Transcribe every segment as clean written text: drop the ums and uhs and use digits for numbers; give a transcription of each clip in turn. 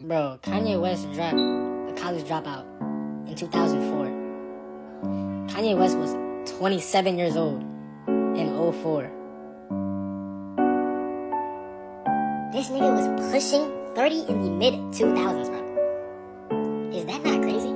Bro, Kanye West dropped A College Dropout in 2004. Kanye West was 27 years old in '04. This nigga was pushing 30 in the mid-2000s, bro. Is that not crazy?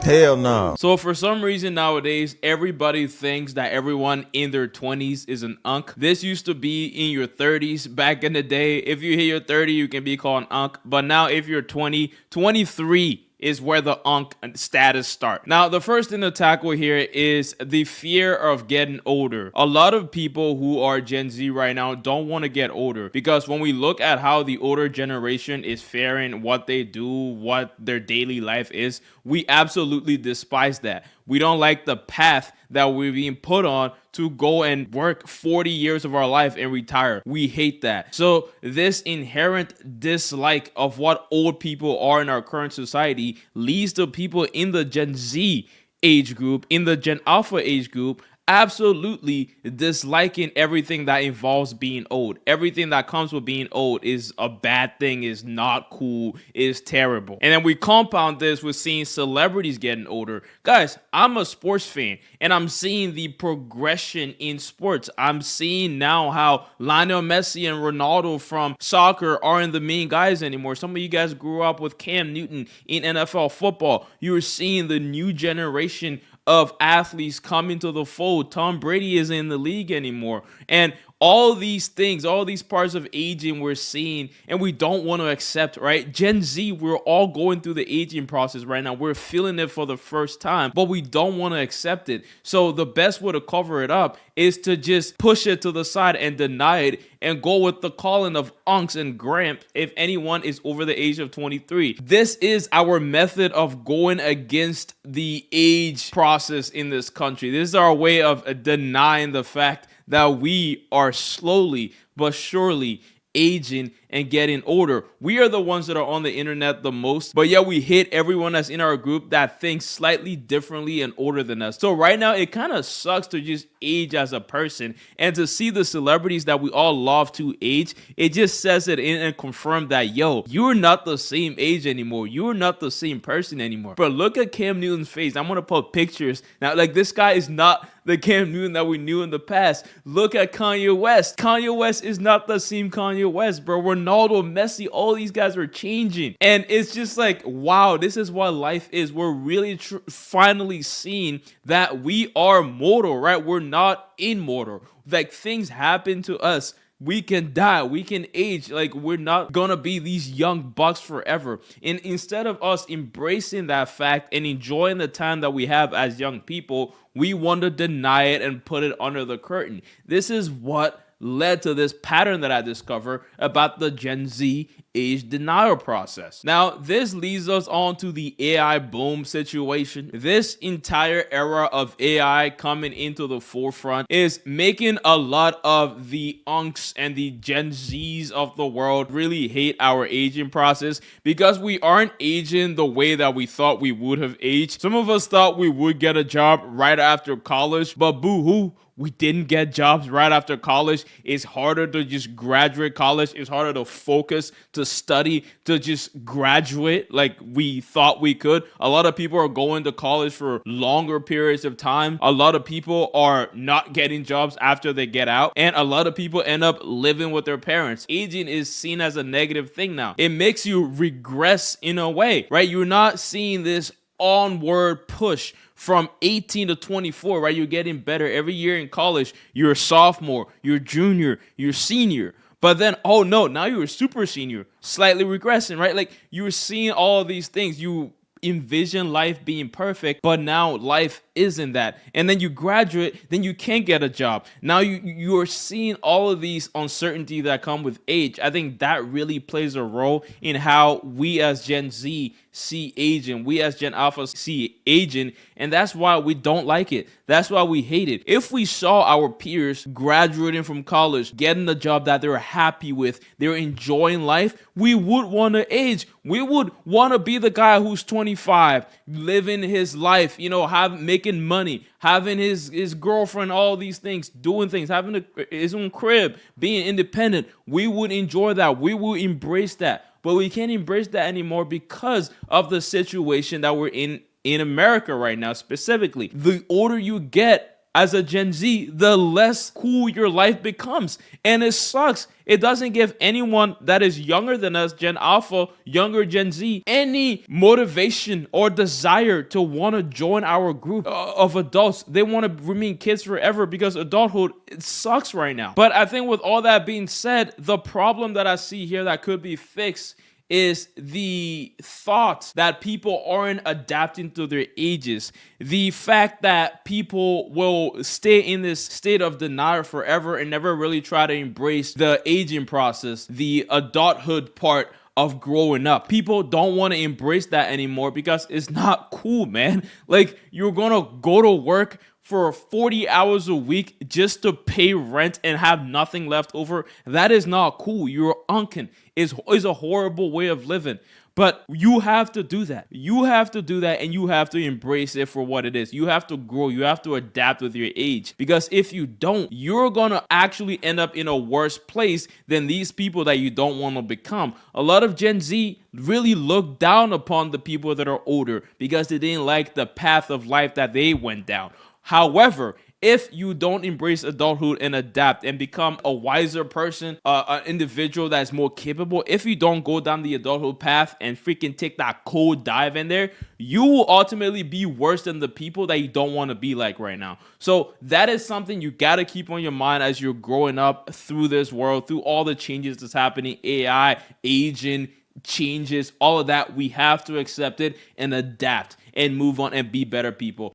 Hell no. So for some reason nowadays, everybody thinks that everyone in their 20s is an unk. This used to be in your 30s back in the day. If you hit your 30, you can be called an unk. But now if you're 20, 23 is where the unk status starts. Now, the first thing to tackle here is the fear of getting older. A lot of people who are Gen Z right now don't want to get older because when we look at how the older generation is faring, what they do, what their daily life is, we absolutely despise that. We don't like the path that we're being put on to go and work 40 years of our life and retire. We hate that. So this inherent dislike of what old people are in our current society leads to people in the Gen Z age group, in the Gen Alpha age group, absolutely disliking everything that involves being old. Everything that comes with being old is a bad thing, is not cool, is terrible. And then we compound this with seeing celebrities getting older. Guys, I'm a sports fan and I'm seeing the progression in sports. I'm seeing now how Lionel Messi and Ronaldo from soccer aren't the main guys anymore. Some of you guys grew up with Cam Newton in NFL football. You're seeing the new generation of athletes come into the fold. Tom Brady isn't in the league anymore. And all these things, all these parts of aging we're seeing and we don't want to accept, right? Gen Z, we're all going through the aging process right now. We're feeling it for the first time, but we don't want to accept it. So the best way to cover it up is to just push it to the side and deny it and go with the calling of unks and gramps if anyone is over the age of 23. This is our method of going against the age process in this country. This is our way of denying the fact that we are slowly but surely aging and getting older. We are the ones that are on the internet the most, but yet we hate everyone that's in our group that thinks slightly differently and older than us. So right now, it kind of sucks to just age as a person and to see the celebrities that we all love to age. It just says it in and confirm that, yo, you're not the same age anymore. You're not the same person anymore. But look at Cam Newton's face. I'm going to put pictures. Now, like, this guy is not the Cam Newton that we knew in the past. Look at Kanye West. Kanye West is not the same Kanye West, bro. Ronaldo, Messi, all these guys are changing. And it's just like, wow, this is what life is. We're really finally seeing that we are mortal, right? We're not immortal. Like, things happen to us. We can die, we can age, like we're not gonna be these young bucks forever. And instead of us embracing that fact and enjoying the time that we have as young people, we want to deny it and put it under the curtain. This is what led to this pattern that I discovered about the Gen Z age denial process. Now, this leads us on to the AI boom situation. This entire era of AI coming into the forefront is making a lot of the unks and the Gen Zs of the world really hate our aging process because we aren't aging the way that we thought we would have aged. Some of us thought we would get a job right after college, but boo-hoo, we didn't get jobs right after college. It's harder to just graduate college. It's harder to focus, to study, to just graduate like we thought we could. A lot of people are going to college for longer periods of time. A lot of people are not getting jobs after they get out. And a lot of people end up living with their parents. Aging is seen as a negative thing now. It makes you regress in a way, right? You're not seeing this onward push from 18 to 24, right? You're getting better every year in college. You're a sophomore, you're junior, you're senior. But then, oh no, now you're a super senior, slightly regressing, right? Like, you're seeing all of these things. You envision life being perfect, but now life isn't that. And then you graduate, then you can't get a job. Now you're seeing all of these uncertainty that come with age. I think that really plays a role in how we as Gen Z see aging, we as Gen Alpha see aging, and that's why we don't like it. That's why we hate it. If we saw our peers graduating from college, getting a job that they're happy with, they're enjoying life, we would want to age. We would want to be the guy who's 25, living his life, you know, making money, having his girlfriend, all these things, doing things, having his own crib, being independent. We would enjoy that. We would embrace that. but we can't embrace that anymore because of the situation that we're in America right now. Specifically, the older you get as a Gen Z, the less cool your life becomes. And it sucks. It doesn't give anyone that is younger than us, Gen Alpha, younger Gen Z, any motivation or desire to want to join our group of adults. They want to remain kids forever because adulthood, it sucks right now. But I think with all that being said, the problem that I see here that could be fixed is the thought that people aren't adapting to their ages. The fact that people will stay in this state of denial forever and never really try to embrace the aging process, the adulthood part of growing up. People don't want to embrace that anymore because it's not cool, man. Like, you're gonna go to work for 40 hours a week just to pay rent and have nothing left over. That is not cool. You're unkin. Is a horrible way of living. But you have to do that. You have to do that, and you have to embrace it for what it is. You have to grow. You have to adapt with your age. Because if you don't, you're going to actually end up in a worse place than these people that you don't want to become. A lot of Gen Z really look down upon the people that are older because they didn't like the path of life that they went down. However, if you don't embrace adulthood and adapt and become a wiser person, an individual that's more capable, if you don't go down the adulthood path and freaking take that cold dive in there, you will ultimately be worse than the people that you don't want to be like right now. So that is something you got to keep on your mind as you're growing up through this world, through all the changes that's happening, AI, aging, changes, all of that. We have to accept it and adapt and move on and be better people.